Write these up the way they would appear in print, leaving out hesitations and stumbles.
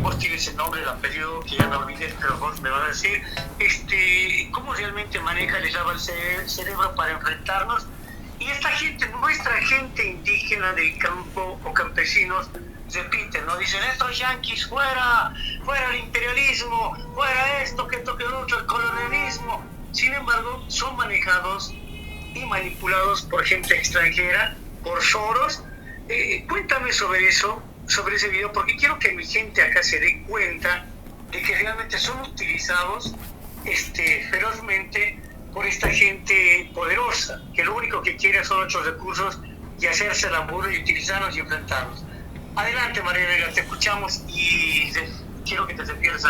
vos tienes el nombre, el apellido, que ya me olvidé, pero vos me vas a decir, cómo realmente maneja, les lava el cerebro para enfrentarnos. Y esta gente, nuestra gente indígena del campo o campesinos, repiten, ¿no? Dicen, estos yanquis, fuera el imperialismo, fuera esto, que toque otro, el colonialismo. Sin embargo, son manejados y manipulados por gente extranjera, por Soros. Cuéntame sobre eso, sobre ese video, porque quiero que mi gente acá se dé cuenta de que realmente son utilizados ferozmente por esta gente poderosa, que lo único que quiere son otros recursos y hacerse la burla y utilizarlos y enfrentarlos. Adelante, María Vega, te escuchamos y quiero que te refieras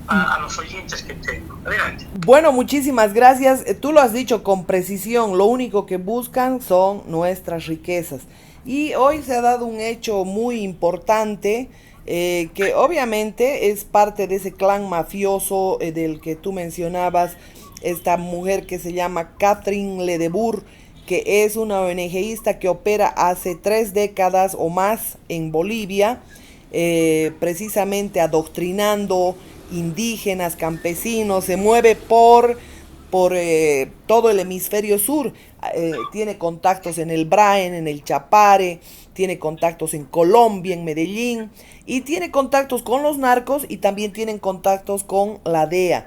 a los oyentes que tengo. Adelante. Bueno, muchísimas gracias. Tú lo has dicho con precisión, lo único que buscan son nuestras riquezas. Y hoy se ha dado un hecho muy importante, que obviamente es parte de ese clan mafioso del que tú mencionabas, esta mujer que se llama Catherine Ledebour, que es una ONGista que opera hace 3 décadas o más en Bolivia, precisamente adoctrinando indígenas, campesinos, se mueve por todo el hemisferio sur. Tiene contactos en el Braen, en el Chapare, tiene contactos en Colombia, en Medellín, y tiene contactos con los narcos y también tienen contactos con la DEA.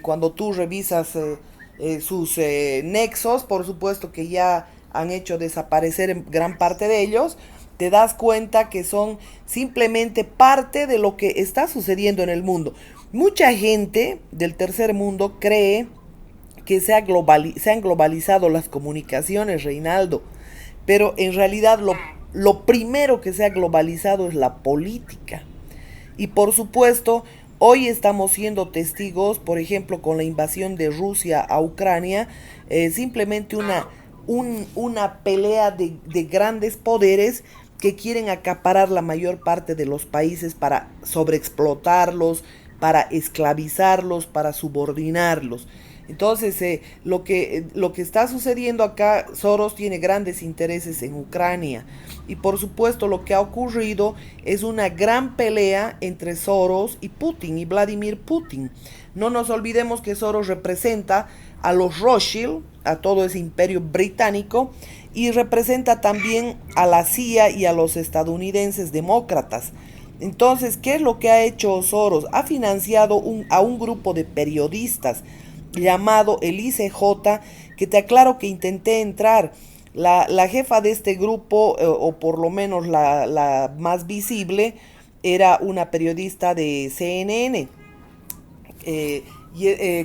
Cuando tú revisas sus nexos, por supuesto que ya han hecho desaparecer gran parte de ellos, te das cuenta que son simplemente parte de lo que está sucediendo en el mundo. Mucha gente del tercer mundo cree que se han globalizado las comunicaciones, Reinaldo, pero en realidad lo primero que se ha globalizado es la política. Y por supuesto, hoy estamos siendo testigos, por ejemplo, con la invasión de Rusia a Ucrania, simplemente una pelea de grandes poderes que quieren acaparar la mayor parte de los países para sobreexplotarlos, para esclavizarlos, para subordinarlos. Entonces, lo que está sucediendo acá, Soros tiene grandes intereses en Ucrania. Y por supuesto lo que ha ocurrido es una gran pelea entre Soros y Putin, y Vladimir Putin. No nos olvidemos que Soros representa a los Rothschild, a todo ese imperio británico, y representa también a la CIA y a los estadounidenses demócratas. Entonces, ¿qué es lo que ha hecho Soros? Ha financiado a un grupo de periodistas llamado el ICJ, que te aclaro que intenté entrar. La jefa de este grupo, o por lo menos la más visible, era una periodista de CNN,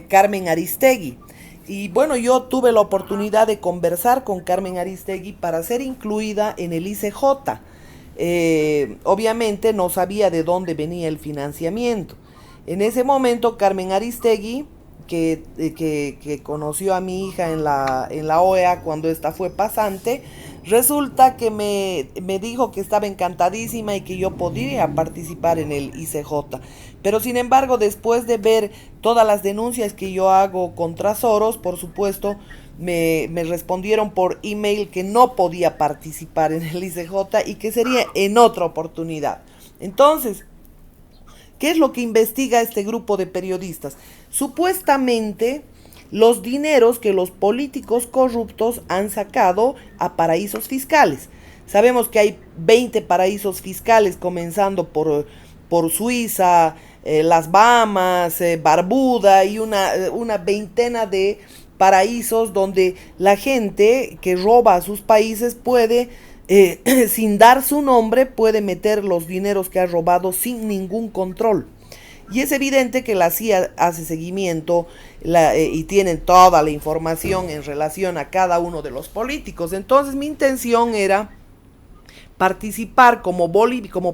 Carmen Aristegui. Y bueno, yo tuve la oportunidad de conversar con Carmen Aristegui para ser incluida en el ICJ. Obviamente no sabía de dónde venía el financiamiento. En ese momento Carmen Aristegui, que conoció a mi hija en la OEA cuando esta fue pasante, resulta que me dijo que estaba encantadísima y que yo podría participar en el ICJ. Pero sin embargo, después de ver todas las denuncias que yo hago contra Soros, por supuesto, me respondieron por email que no podía participar en el ICJ y que sería en otra oportunidad. Entonces, ¿qué es lo que investiga este grupo de periodistas? Supuestamente los dineros que los políticos corruptos han sacado a paraísos fiscales. Sabemos que hay 20 paraísos fiscales, comenzando por Suiza, las Bahamas, Barbuda y una veintena de paraísos donde la gente que roba a sus países puede, sin dar su nombre, puede meter los dineros que ha robado sin ningún control. Y es evidente que la CIA hace seguimiento y tienen toda la información en relación a cada uno de los políticos. Entonces mi intención era participar como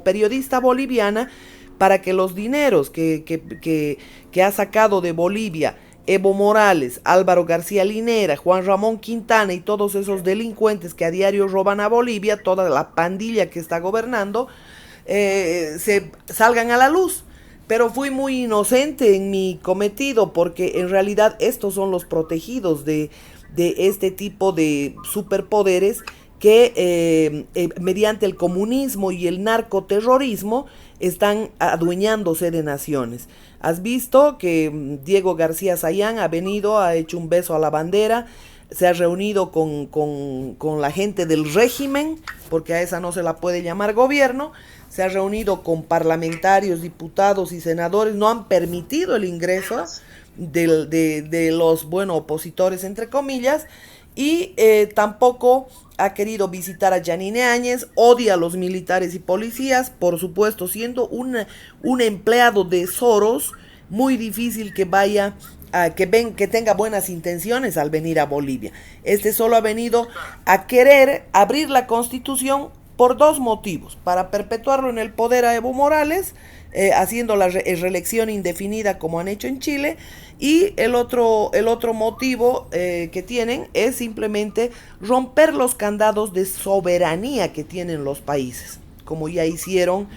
periodista boliviana para que los dineros que ha sacado de Bolivia Evo Morales, Álvaro García Linera, Juan Ramón Quintana y todos esos delincuentes que a diario roban a Bolivia, toda la pandilla que está gobernando, se salgan a la luz. Pero fui muy inocente en mi cometido, porque en realidad estos son los protegidos de este tipo de superpoderes que mediante el comunismo y el narcoterrorismo están adueñándose de naciones. Has visto que Diego García Sayán ha venido, ha hecho un beso a la bandera, se ha reunido con la gente del régimen, porque a esa no se la puede llamar gobierno, se ha reunido con parlamentarios, diputados y senadores, no han permitido el ingreso de los, bueno, opositores, entre comillas, y tampoco ha querido visitar a Yanine Áñez, odia a los militares y policías, por supuesto, siendo un empleado de Soros, muy difícil que vaya que tenga buenas intenciones al venir a Bolivia. Este solo ha venido a querer abrir la Constitución por dos motivos: para perpetuarlo en el poder a Evo Morales, haciendo la reelección indefinida como han hecho en Chile, y el otro motivo que tienen es simplemente romper los candados de soberanía que tienen los países, como ya hicieron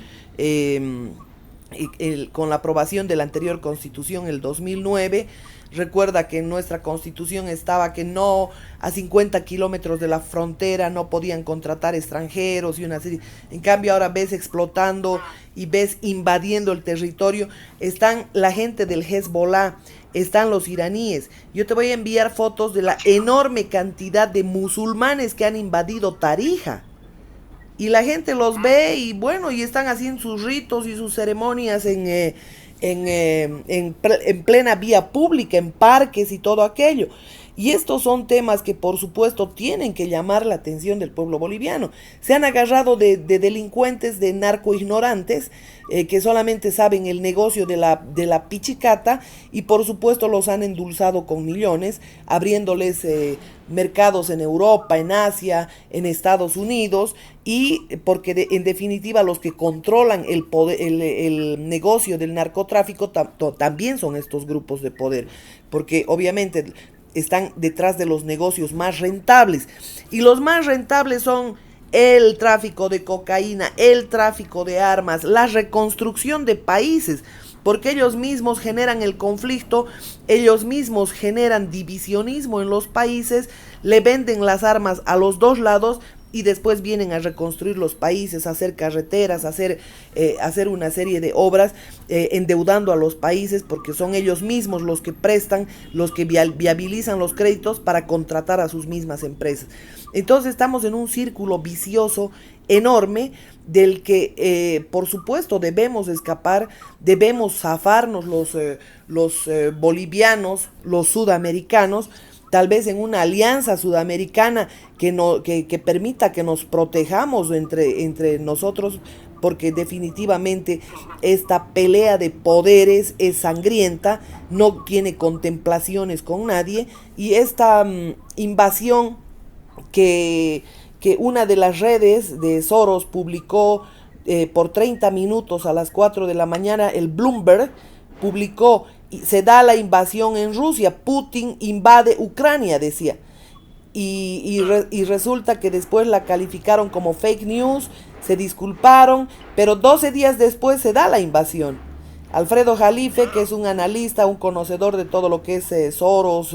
con la aprobación de la anterior constitución el 2009. Recuerda que en nuestra constitución estaba que no, a 50 kilómetros de la frontera no podían contratar extranjeros y una serie. En cambio ahora ves explotando y ves invadiendo el territorio. Están la gente del Hezbollah, están los iraníes. Yo te voy a enviar fotos de la enorme cantidad de musulmanes que han invadido Tarija. Y la gente los ve y bueno, y están haciendo sus ritos y sus ceremonias en plena vía pública, en parques y todo aquello. Y estos son temas que por supuesto tienen que llamar la atención del pueblo boliviano. Se han agarrado de delincuentes, de narcoignorantes, que solamente saben el negocio de la pichicata, y por supuesto los han endulzado con millones, abriéndoles mercados en Europa, en Asia, en Estados Unidos, y porque en definitiva los que controlan el poder, el negocio del narcotráfico también son estos grupos de poder, porque obviamente están detrás de los negocios más rentables, y los más rentables son el tráfico de cocaína, el tráfico de armas, la reconstrucción de países, porque ellos mismos generan el conflicto, ellos mismos generan divisionismo en los países, le venden las armas a los dos lados y después vienen a reconstruir los países, a hacer carreteras, a hacer una serie de obras, endeudando a los países, porque son ellos mismos los que prestan, los que viabilizan los créditos para contratar a sus mismas empresas. Entonces estamos en un círculo vicioso enorme del que por supuesto debemos escapar, debemos zafarnos los bolivianos, los sudamericanos, tal vez en una alianza sudamericana que permita que nos protejamos entre nosotros, porque definitivamente esta pelea de poderes es sangrienta, no tiene contemplaciones con nadie, y esta invasión que una de las redes de Soros publicó por 30 minutos a las 4 de la mañana, el Bloomberg publicó: se da la invasión en Rusia, Putin invade Ucrania, decía. Y resulta que después la calificaron como fake news, se disculparon, pero 12 días después se da la invasión. Alfredo Jalife, que es un analista, un conocedor de todo lo que es Soros,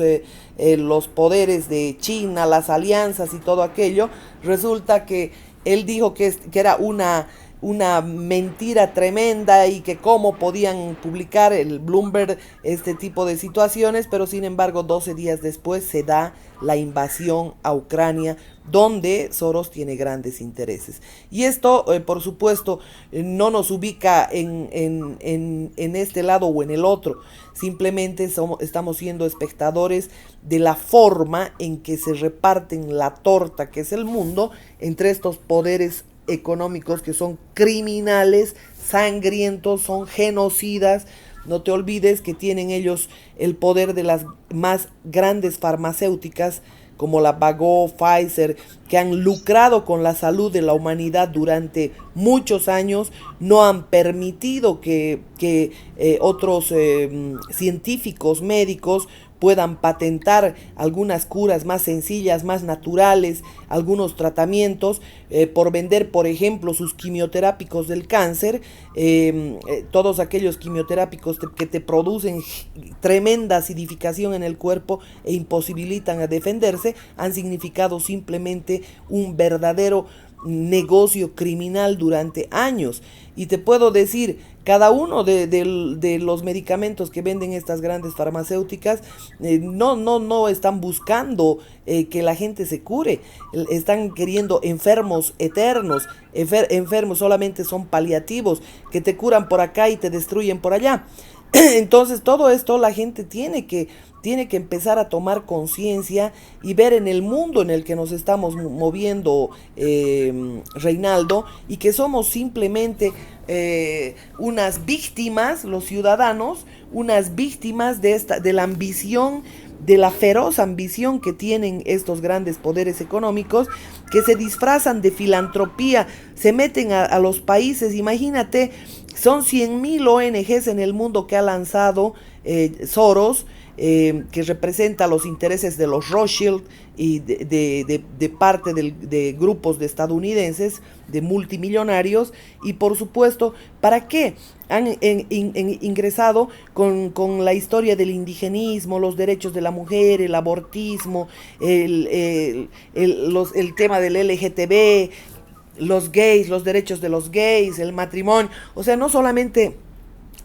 los poderes de China, las alianzas y todo aquello, resulta que él dijo que era una mentira tremenda y que cómo podían publicar el Bloomberg este tipo de situaciones, pero sin embargo 12 días después se da la invasión a Ucrania, donde Soros tiene grandes intereses. Y esto, por supuesto, no nos ubica en este lado o en el otro, simplemente estamos siendo espectadores de la forma en que se reparten la torta que es el mundo entre estos poderes económicos que son criminales, sangrientos, son genocidas. No te olvides que tienen ellos el poder de las más grandes farmacéuticas como la Bagó, Pfizer, que han lucrado con la salud de la humanidad durante muchos años, no han permitido que otros científicos médicos puedan patentar algunas curas más sencillas, más naturales, algunos tratamientos, por vender, por ejemplo, sus quimioterápicos del cáncer, todos aquellos quimioterápicos que te producen tremenda acidificación en el cuerpo e imposibilitan a defenderse, han significado simplemente un verdadero negocio criminal durante años. Y te puedo decir, cada uno de los medicamentos que venden estas grandes farmacéuticas no están buscando que la gente se cure, están queriendo enfermos eternos, enfermos solamente son paliativos, que te curan por acá y te destruyen por allá. Entonces todo esto la gente tiene que empezar a tomar conciencia y ver en el mundo en el que nos estamos moviendo, Reinaldo, y que somos simplemente unas víctimas, los ciudadanos, unas víctimas de la ambición, de la feroz ambición que tienen estos grandes poderes económicos, que se disfrazan de filantropía, se meten a los países. Imagínate, son 100.000 ONGs en el mundo que ha lanzado Soros, que representa los intereses de los Rothschild y de parte de grupos de estadounidenses, de multimillonarios. Y por supuesto, ¿para qué? Han ingresado con la historia del indigenismo, los derechos de la mujer, el abortismo, el tema del LGTB, los gays, los derechos de los gays, el matrimonio. O sea, no solamente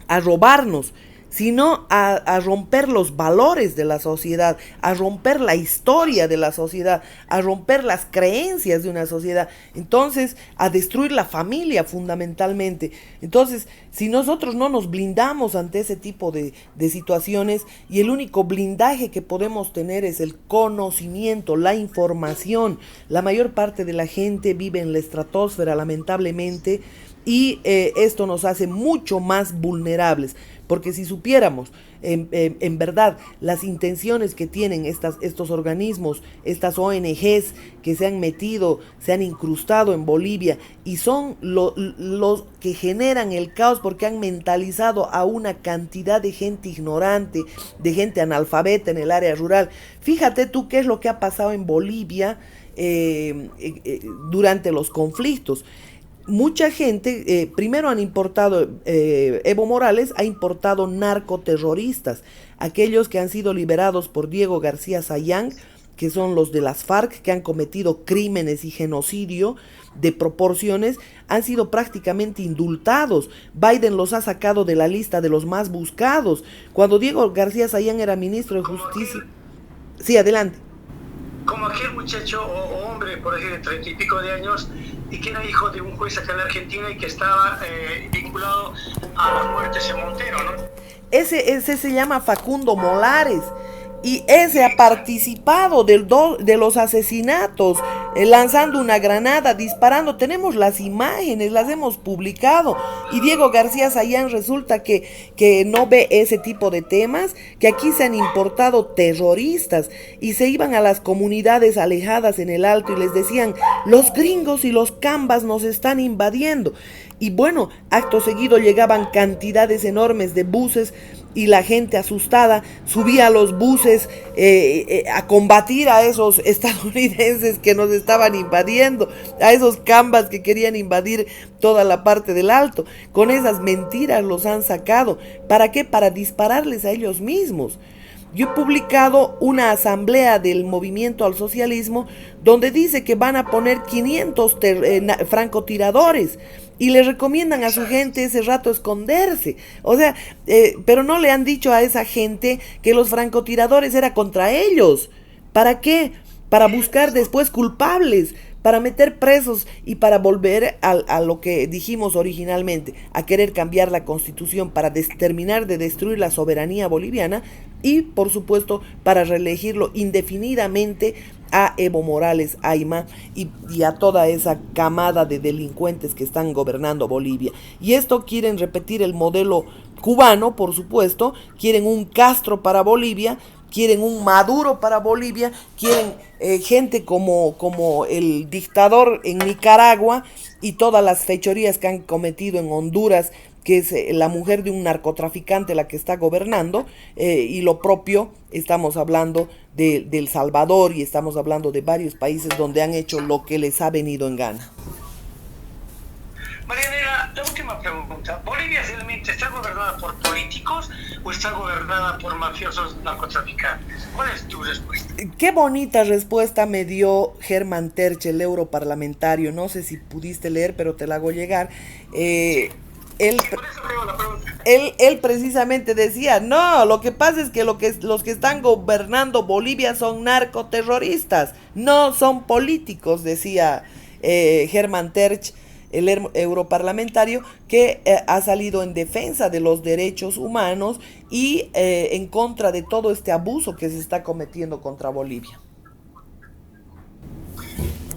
a robarnos, sino a romper los valores de la sociedad, a romper la historia de la sociedad, a romper las creencias de una sociedad. Entonces, a destruir la familia fundamentalmente. Entonces, si nosotros no nos blindamos ante ese tipo de situaciones, y el único blindaje que podemos tener es el conocimiento, la información. La mayor parte de la gente vive en la estratosfera, lamentablemente, y esto nos hace mucho más vulnerables. Porque si supiéramos en verdad las intenciones que tienen estos organismos, estas ONGs que se han metido, se han incrustado en Bolivia, y son los que generan el caos, porque han mentalizado a una cantidad de gente ignorante, de gente analfabeta en el área rural. Fíjate tú qué es lo que ha pasado en Bolivia durante los conflictos. Mucha gente, primero han importado, Evo Morales ha importado narcoterroristas, aquellos que han sido liberados por Diego García Sayán, que son los de las FARC, que han cometido crímenes y genocidio de proporciones, han sido prácticamente indultados. Biden los ha sacado de la lista de los más buscados. Cuando Diego García Sayán era ministro de Justicia... Sí, adelante. Como aquel muchacho o hombre, por ejemplo, de 30 y pico de años, y que era hijo de un juez acá en Argentina y que estaba vinculado a las muertes en Montero, ¿no? Ese se llama Facundo Molares, y ese ha participado de los asesinatos, lanzando una granada, disparando. Tenemos las imágenes, las hemos publicado, y Diego García Sayán resulta que no ve ese tipo de temas, que aquí se han importado terroristas, y se iban a las comunidades alejadas en el Alto y les decían: los gringos y los cambas nos están invadiendo. Y bueno, acto seguido llegaban cantidades enormes de buses, y la gente asustada subía a los buses a combatir a esos estadounidenses que nos estaban invadiendo, a esos cambas que querían invadir toda la parte del Alto. Con esas mentiras los han sacado. ¿Para qué? Para dispararles a ellos mismos. Yo he publicado una asamblea del movimiento al socialismo donde dice que van a poner 500 francotiradores, y le recomiendan a su gente ese rato esconderse. O sea, pero no le han dicho a esa gente que los francotiradores era contra ellos. ¿Para qué? Para buscar después culpables, para meter presos y para volver a lo que dijimos originalmente, a querer cambiar la Constitución para terminar de destruir la soberanía boliviana, y por supuesto para reelegirlo indefinidamente a Evo Morales Ayma y a toda esa camada de delincuentes que están gobernando Bolivia. Y esto quieren repetir el modelo cubano, por supuesto, quieren un Castro para Bolivia, quieren un Maduro para Bolivia, quieren gente como el dictador en Nicaragua, y todas las fechorías que han cometido en Honduras, que es la mujer de un narcotraficante la que está gobernando, y lo propio, estamos hablando de El Salvador, y estamos hablando de varios países donde han hecho lo que les ha venido en gana. Marianela, la última pregunta. ¿Bolivia realmente actualmente está gobernada por políticos o está gobernada por mafiosos narcotraficantes? ¿Cuál es tu respuesta? Qué bonita respuesta me dio Germán Terch, el europarlamentario. No sé si pudiste leer, pero te la hago llegar. Sí, Él, sí, por eso creo la pregunta. él precisamente decía, no, lo que pasa es que, los que están gobernando Bolivia son narcoterroristas, no son políticos, decía Germán Terch, el europarlamentario, que ha salido en defensa de los derechos humanos y en contra de todo este abuso que se está cometiendo contra Bolivia.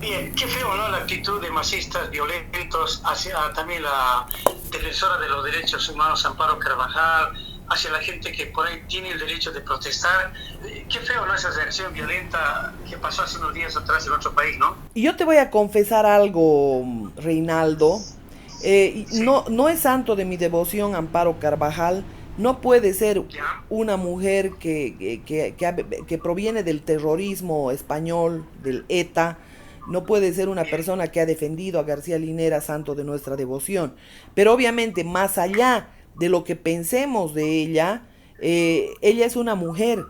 Bien, qué feo, ¿no? La actitud de masistas violentos hacia también la defensora de los derechos humanos, Amparo Carvajal, hacia la gente que por ahí tiene el derecho de protestar. Qué feo, ¿no? Esa reacción violenta que pasó hace unos días atrás en otro país, ¿no? Y yo te voy a confesar algo, Reinaldo. Sí, No es santo de mi devoción Amparo Carvajal. No puede ser ya, una mujer que proviene del terrorismo español, del ETA. No puede ser una bien, persona que ha defendido a García Linera, santo de nuestra devoción. Pero obviamente, más allá de lo que pensemos de ella es una mujer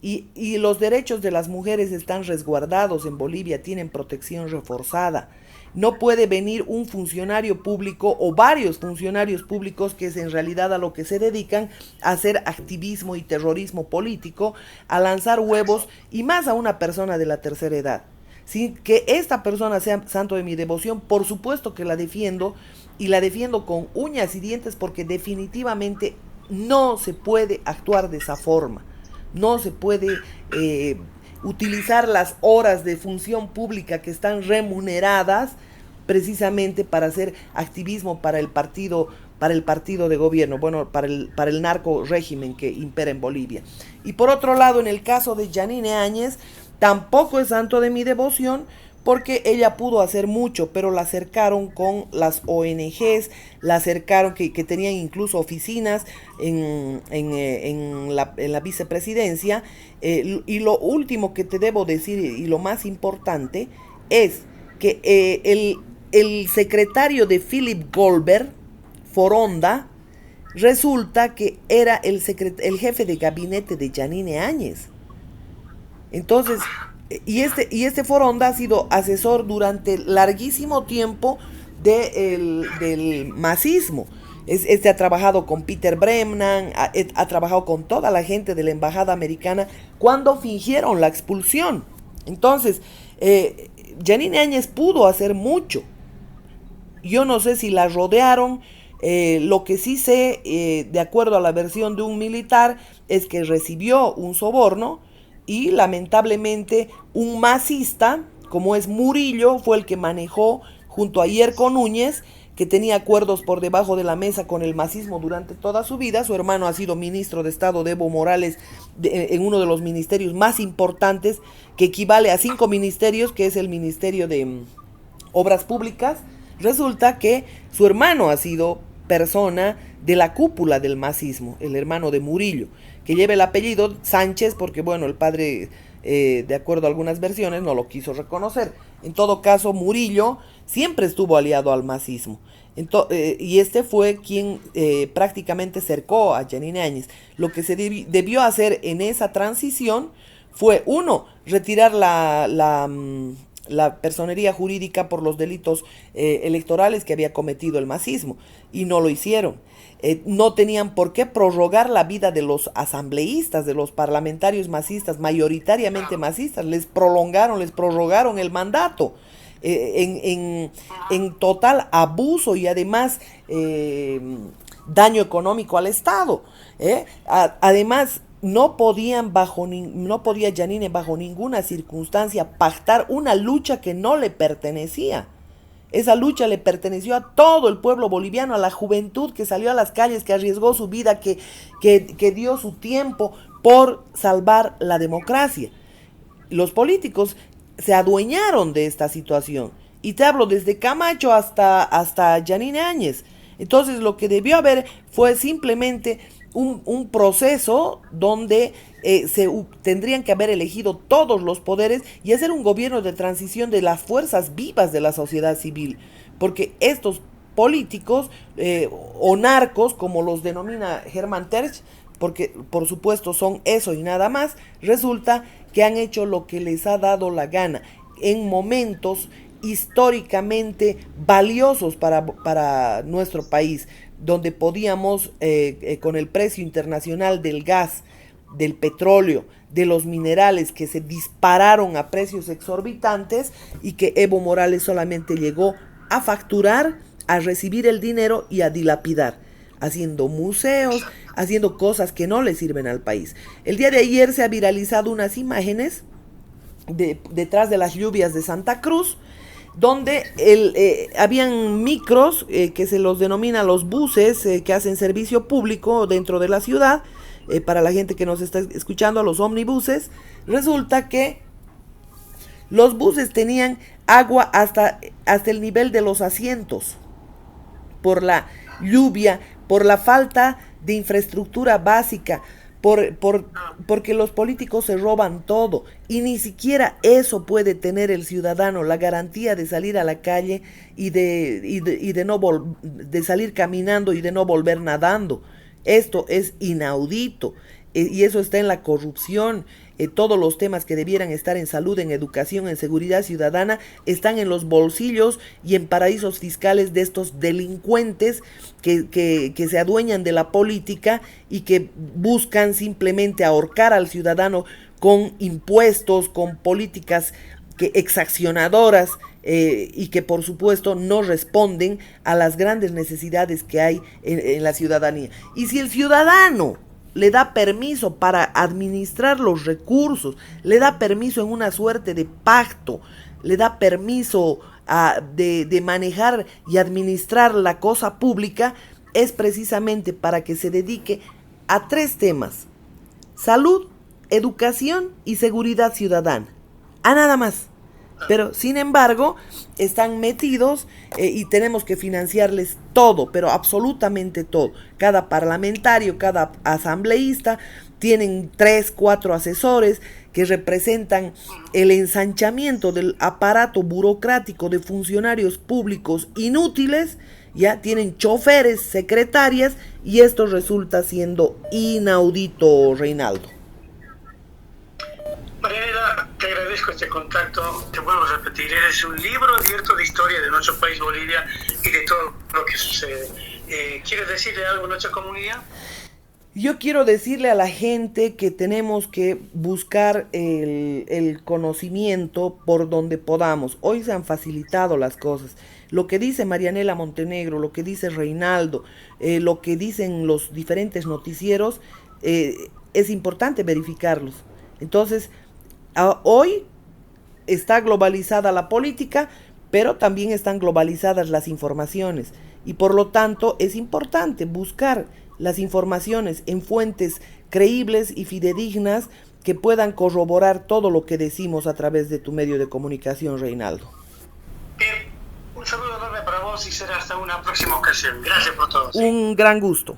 y los derechos de las mujeres están resguardados en Bolivia, tienen protección reforzada. No puede venir un funcionario público o varios funcionarios públicos que es en realidad a lo que se dedican a hacer activismo y terrorismo político, a lanzar huevos y más a una persona de la tercera edad. Sin que esta persona sea santo de mi devoción, por supuesto que la defiendo y la defiendo con uñas y dientes porque definitivamente no se puede actuar de esa forma. No se puede utilizar las horas de función pública que están remuneradas precisamente para hacer activismo para el partido de gobierno, bueno, para el narco régimen que impera en Bolivia. Y por otro lado, en el caso de Yanine Áñez, tampoco es santo de mi devoción porque ella pudo hacer mucho, pero la acercaron con las ONGs, la acercaron que tenían incluso oficinas en la vicepresidencia. Y lo último que te debo decir y lo más importante es que el secretario de Philip Goldberg, Foronda, resulta que era el jefe de gabinete de Yanine Áñez. Entonces, y este Foronda ha sido asesor durante larguísimo tiempo del masismo. Este ha trabajado con Peter Bremnan, ha trabajado con toda la gente de la embajada americana cuando fingieron la expulsión. Entonces, Yanine Áñez pudo hacer mucho. Yo no sé si la rodearon. Lo que sí sé, de acuerdo a la versión de un militar, es que recibió un soborno y lamentablemente un masista, como es Murillo, fue el que manejó junto a Yerko Núñez, que tenía acuerdos por debajo de la mesa con el masismo durante toda su vida. Su hermano ha sido ministro de Estado de Evo Morales en uno de los ministerios más importantes, que equivale a 5 ministerios, que es el Ministerio de Obras Públicas. Resulta que su hermano ha sido persona de la cúpula del masismo, el hermano de Murillo, que lleva el apellido Sánchez porque, bueno, el padre, de acuerdo a algunas versiones, no lo quiso reconocer. En todo caso, Murillo siempre estuvo aliado al masismo. Y este fue quien prácticamente cercó a Yanine Áñez. Lo que se debió hacer en esa transición fue, uno, retirar la personería jurídica por los delitos electorales que había cometido el masismo, y no lo hicieron. No tenían por qué prorrogar la vida de los asambleístas, de los parlamentarios masistas, mayoritariamente masistas. Les prorrogaron el mandato en total abuso y además daño económico al Estado. Además, no podía Yanine bajo ninguna circunstancia pactar una lucha que no le pertenecía. Esa lucha le perteneció a todo el pueblo boliviano, a la juventud que salió a las calles, que arriesgó su vida, que dio su tiempo por salvar la democracia. Los políticos se adueñaron de esta situación. Y te hablo desde Camacho hasta Yanine Áñez. Entonces lo que debió haber fue simplemente un proceso donde tendrían que haber elegido todos los poderes y hacer un gobierno de transición de las fuerzas vivas de la sociedad civil, porque estos políticos o narcos, como los denomina Hermann Terch, porque por supuesto son eso y nada más, resulta que han hecho lo que les ha dado la gana en momentos históricamente valiosos para nuestro país, donde podíamos, con el precio internacional del gas, del petróleo, de los minerales que se dispararon a precios exorbitantes y que Evo Morales solamente llegó a facturar, a recibir el dinero y a dilapidar, haciendo museos, haciendo cosas que no le sirven al país. El día de ayer se ha viralizado unas imágenes detrás de las lluvias de Santa Cruz, donde habían micros que se los denomina los buses que hacen servicio público dentro de la ciudad, para la gente que nos está escuchando, los omnibuses. Resulta que los buses tenían agua hasta el nivel de los asientos, por la lluvia, por la falta de infraestructura básica, porque los políticos se roban todo y ni siquiera eso puede tener el ciudadano, la garantía de salir a la calle y de salir caminando y de no volver nadando. Esto es inaudito, y eso está en la corrupción. Todos los temas que debieran estar en salud, en educación, en seguridad ciudadana, están en los bolsillos y en paraísos fiscales de estos delincuentes que se adueñan de la política y que buscan simplemente ahorcar al ciudadano con impuestos, con políticas exaccionadoras, y que por supuesto no responden a las grandes necesidades que hay en la ciudadanía. Y si el ciudadano le da permiso para administrar los recursos, le da permiso en una suerte de pacto, le da permiso de manejar y administrar la cosa pública, es precisamente para que se dedique a 3 temas: salud, educación y seguridad ciudadana, a nada más. Pero sin embargo están metidos, y tenemos que financiarles todo, pero absolutamente todo. Cada parlamentario, cada asambleísta tienen 3, 4 asesores que representan el ensanchamiento del aparato burocrático de funcionarios públicos inútiles. Ya tienen choferes, secretarias, y esto resulta siendo inaudito, Reinaldo. Marianela, te agradezco este contacto. Te vuelvo a repetir, eres un libro abierto de historia de nuestro país, Bolivia, y de todo lo que sucede. ¿Quieres decirle algo a nuestra comunidad? Yo quiero decirle a la gente que tenemos que buscar el conocimiento por donde podamos. Hoy se han facilitado las cosas. Lo que dice Marianela Montenegro, lo que dice Reinaldo, lo que dicen los diferentes noticieros, es importante verificarlos. Entonces, hoy está globalizada la política, pero también están globalizadas las informaciones, y por lo tanto es importante buscar las informaciones en fuentes creíbles y fidedignas que puedan corroborar todo lo que decimos a través de tu medio de comunicación, Reinaldo. Bien, un saludo enorme para vos y será hasta una próxima ocasión. Gracias por todo. Un gran gusto.